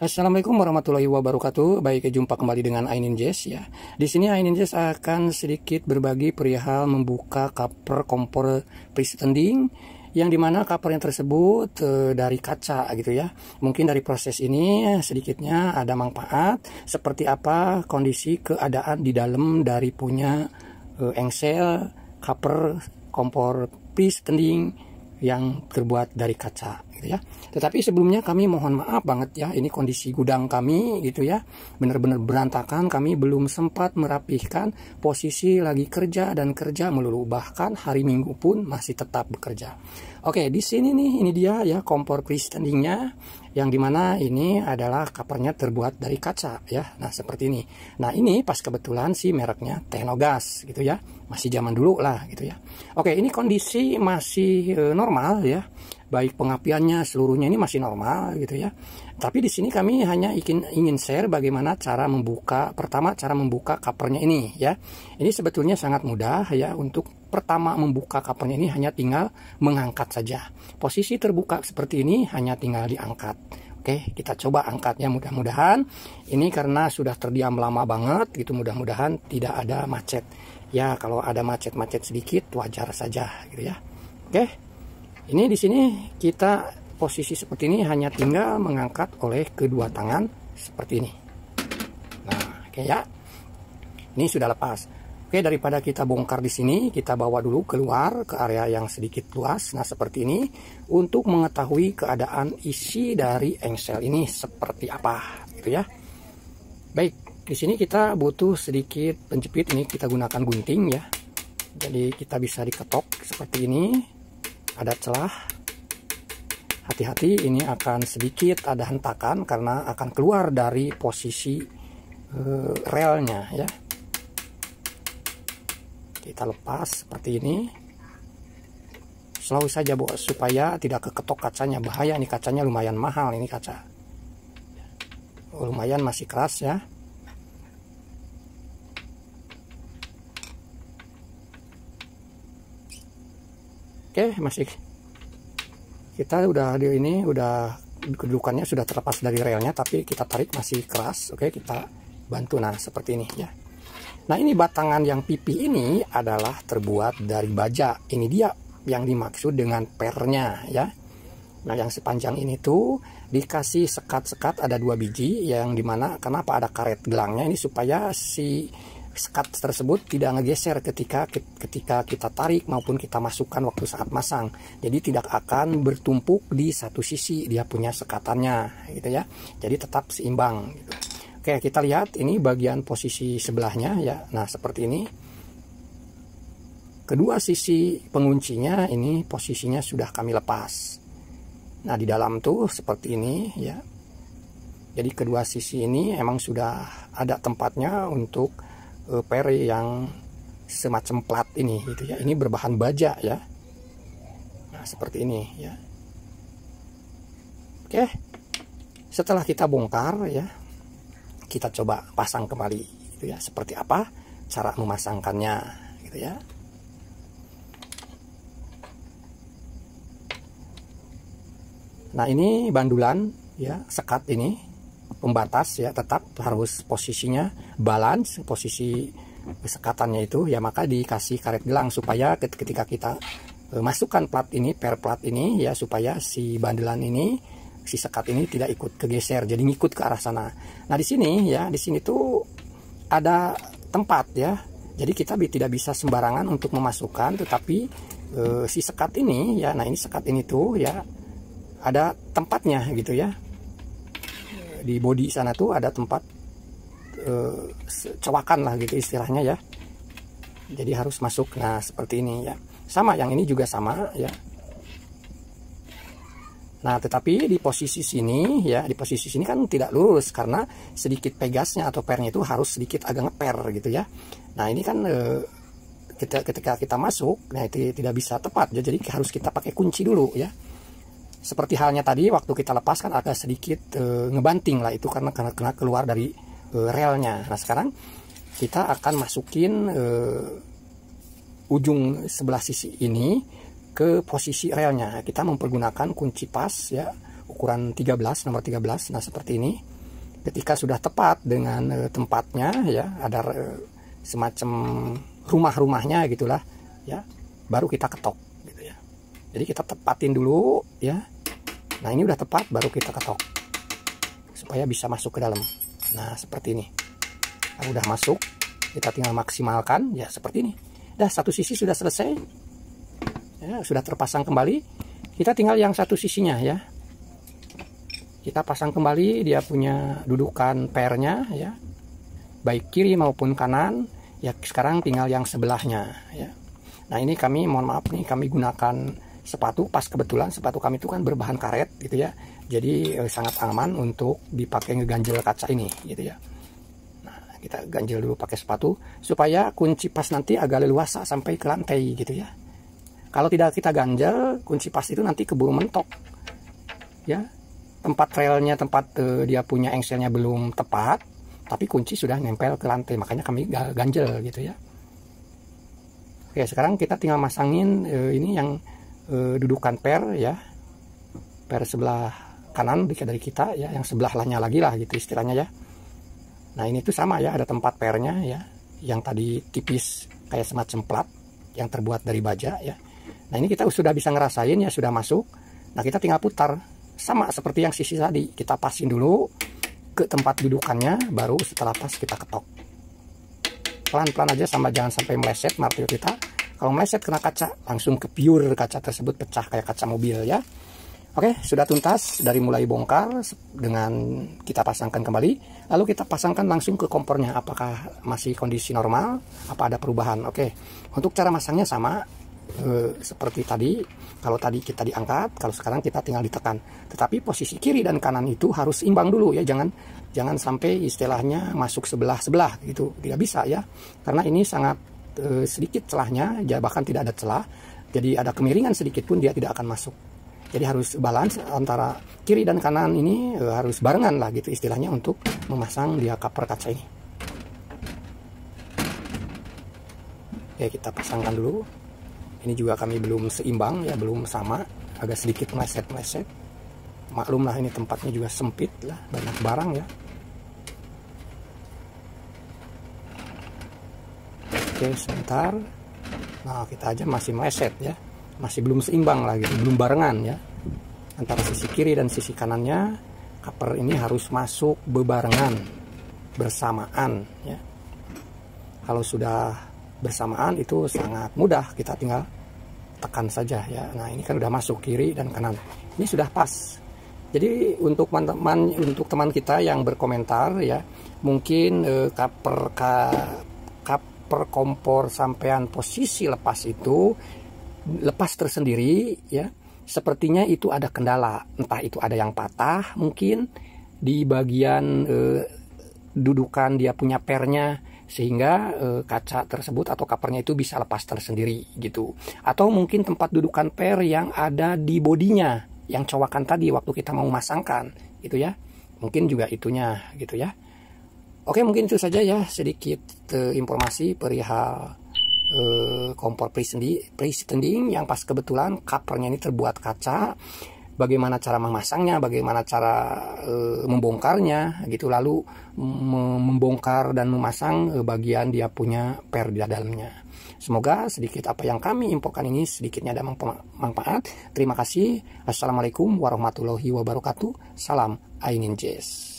Assalamualaikum warahmatullahi wabarakatuh. Baik, jumpa kembali dengan Ainin Jazz ya. Di sini Ainin Jazz akan sedikit berbagi perihal membuka cover kompor freestanding, yang dimana covernya tersebut dari kaca gitu ya. Mungkin dari proses ini sedikitnya ada manfaat seperti apa kondisi keadaan di dalam dari punya engsel cover kompor freestanding yang terbuat dari kaca gitu ya. Tetapi sebelumnya kami mohon maaf banget ya, ini kondisi gudang kami gitu ya, benar-benar berantakan. Kami belum sempat merapihkan, posisi lagi kerja dan kerja melulu, bahkan hari Minggu pun masih tetap bekerja. Oke, di sini nih, ini dia ya kompor freestandingnya, yang dimana ini adalah covernya terbuat dari kaca ya. Nah seperti ini. Nah ini pas kebetulan sih mereknya Technogas gitu ya, masih zaman dulu lah gitu ya. Oke, ini kondisi masih normal ya, baik pengapiannya seluruhnya ini masih normal gitu ya. Tapi di sini kami hanya ingin share bagaimana cara membuka, pertama cara membuka covernya ini ya. Ini sebetulnya sangat mudah ya. Untuk pertama membuka covernya ini hanya tinggal mengangkat saja. Posisi terbuka seperti ini hanya tinggal diangkat. Oke, kita coba angkatnya, mudah-mudahan ini karena sudah terdiam lama banget gitu, mudah-mudahan tidak ada macet. Ya, kalau ada macet-macet sedikit wajar saja gitu ya. Oke. Ini di sini kita posisi seperti ini hanya tinggal mengangkat oleh kedua tangan seperti ini. Nah, oke ya. Ini sudah lepas. Oke, daripada kita bongkar di sini, kita bawa dulu keluar ke area yang sedikit luas. Nah, seperti ini untuk mengetahui keadaan isi dari engsel ini seperti apa, gitu ya. Baik, di sini kita butuh sedikit penjepit. Ini kita gunakan gunting ya. Jadi kita bisa diketok seperti ini. Ada celah. Hati-hati, ini akan sedikit ada hentakan karena akan keluar dari posisi relnya ya. Kita lepas seperti ini. Slow saja bos, supaya tidak keketok kacanya, bahaya. Ini kacanya lumayan mahal, ini kaca lumayan masih keras ya. Oke, masih kita udah di ini, udah kedudukannya sudah terlepas dari relnya, tapi kita tarik masih keras. Oke, kita bantu. Nah seperti ini ya. Nah ini batangan yang pipi ini adalah terbuat dari baja. Ini dia yang dimaksud dengan pernya ya. Nah yang sepanjang ini tuh dikasih sekat-sekat, ada 2 biji, yang dimana kenapa ada karet gelangnya ini supaya si sekat tersebut tidak ngegeser ketika kita tarik maupun kita masukkan waktu saat masang. Jadi tidak akan bertumpuk di satu sisi, dia punya sekatannya gitu ya. Jadi tetap seimbang gitu. Oke, kita lihat ini bagian posisi sebelahnya ya. Nah seperti ini. Kedua sisi penguncinya ini posisinya sudah kami lepas. Nah di dalam tuh seperti ini ya. Jadi kedua sisi ini emang sudah ada tempatnya untuk per yang semacam plat ini gitu ya. Ini berbahan baja ya. Nah seperti ini ya. Oke, setelah kita bongkar ya, kita coba pasang kembali gitu ya. Seperti apa cara memasangkannya gitu ya. Nah ini bandulan ya, sekat ini pembatas ya, tetap harus posisinya balance, posisi sekatannya itu ya, maka dikasih karet gelang supaya ketika kita masukkan plat ini, per plat ini ya, supaya si bandulan ini, si sekat ini tidak ikut kegeser, jadi ngikut ke arah sana. Nah di sini ya, di sini tuh ada tempat ya, jadi kita tidak bisa sembarangan untuk memasukkan, tetapi si sekat ini ya, nah ini sekat ini tuh ya ada tempatnya gitu ya. Di bodi sana tuh ada tempat cowakan lah gitu istilahnya ya. Jadi harus masuk. Nah seperti ini ya. Sama, yang ini juga sama ya. Nah tetapi di posisi sini ya, di posisi sini kan tidak lurus karena sedikit pegasnya atau pernya itu harus sedikit agak ngeper gitu ya. Nah ini kan ketika kita masuk, nah itu tidak bisa tepat ya, jadi harus kita pakai kunci dulu ya. Seperti halnya tadi waktu kita lepas kan agak sedikit ngebanting lah itu karena kena keluar dari relnya. Nah sekarang kita akan masukin ujung sebelah sisi ini ke posisi relnya. Kita mempergunakan kunci pas ya ukuran 13, nomor 13. Nah seperti ini. Ketika sudah tepat dengan tempatnya ya, ada semacam rumah-rumahnya gitulah ya, baru kita ketok gitu ya. Jadi kita tepatin dulu ya. Nah ini udah tepat, baru kita ketok supaya bisa masuk ke dalam. Nah seperti ini. Nah, udah masuk, kita tinggal maksimalkan ya seperti ini. Dah satu sisi sudah selesai ya, sudah terpasang kembali. Kita tinggal yang satu sisinya ya, kita pasang kembali. Dia punya dudukan pairnya ya, baik kiri maupun kanan ya. Sekarang tinggal yang sebelahnya ya. Nah ini kami mohon maaf nih, kami gunakan sepatu, pas kebetulan sepatu kami itu kan berbahan karet gitu ya, jadi sangat aman untuk dipakai ngeganjel kaca ini gitu ya. Nah kita ganjel dulu pakai sepatu supaya kunci pas nanti agak leluasa sampai ke lantai gitu ya. Kalau tidak kita ganjel, kunci pas itu nanti keburu mentok ya. Tempat relnya, tempat dia punya engselnya belum tepat, tapi kunci sudah nempel ke lantai, makanya kami ganjel gitu ya. Oke, sekarang kita tinggal masangin ini yang dudukan per ya, per sebelah kanan dari kita ya, yang sebelah lahnya lagi lah gitu istilahnya ya. Nah ini tuh sama ya, ada tempat pernya ya, yang tadi tipis kayak semacam plat yang terbuat dari baja ya. Nah ini kita sudah bisa ngerasain ya, sudah masuk. Nah kita tinggal putar sama seperti yang sisi tadi, kita pasin dulu ke tempat dudukannya, baru setelah pas kita ketok pelan-pelan aja, sama jangan sampai meleset martil kita. Kalau meleset kena kaca, langsung ke pure kaca tersebut pecah kayak kaca mobil ya. Oke, sudah tuntas dari mulai bongkar dengan kita pasangkan kembali, lalu kita pasangkan langsung ke kompornya, apakah masih kondisi normal, apa ada perubahan. Oke, untuk cara masangnya sama seperti tadi. Kalau tadi kita diangkat, kalau sekarang kita tinggal ditekan. Tetapi posisi kiri dan kanan itu harus imbang dulu ya, jangan sampai istilahnya masuk sebelah-sebelah gitu, tidak bisa ya, karena ini sangat sedikit celahnya, bahkan tidak ada celah, jadi ada kemiringan sedikit pun dia tidak akan masuk. Jadi harus balance antara kiri dan kanan ini, harus barengan lah gitu istilahnya untuk memasang dia cover kaca ini. Oke, kita pasangkan dulu. Ini juga kami belum seimbang ya, belum sama, agak sedikit meleset-meleset. Maklum lah, ini tempatnya juga sempit lah, banyak barang ya. Oke, sebentar. Nah kita aja masih meleset ya, masih belum seimbang lah gitu, belum barengan ya. Antara sisi kiri dan sisi kanannya, cover ini harus masuk bebarengan, bersamaan ya. Kalau sudah bersamaan itu sangat mudah, kita tinggal tekan saja ya. Nah ini kan udah masuk kiri dan kanan, ini sudah pas. Jadi untuk teman kita yang berkomentar ya, mungkin cover kompor sampean posisi lepas itu lepas tersendiri ya, sepertinya itu ada kendala, entah itu ada yang patah mungkin di bagian dudukan dia punya pernya, sehingga kaca tersebut atau covernya itu bisa lepas tersendiri gitu. Atau mungkin tempat dudukan per yang ada di bodinya, yang cowakan tadi waktu kita mau masangkan gitu ya, mungkin juga itunya gitu ya. Oke, mungkin itu saja ya, sedikit informasi perihal kompor pre-standing yang pas kebetulan covernya ini terbuat kaca. Bagaimana cara memasangnya, bagaimana cara membongkarnya gitu, lalu membongkar dan memasang bagian dia punya per di dalamnya. Semoga sedikit apa yang kami infokan ini sedikitnya ada manfaat. Terima kasih. Assalamualaikum warahmatullahi wabarakatuh. Salam Ainin Jazz.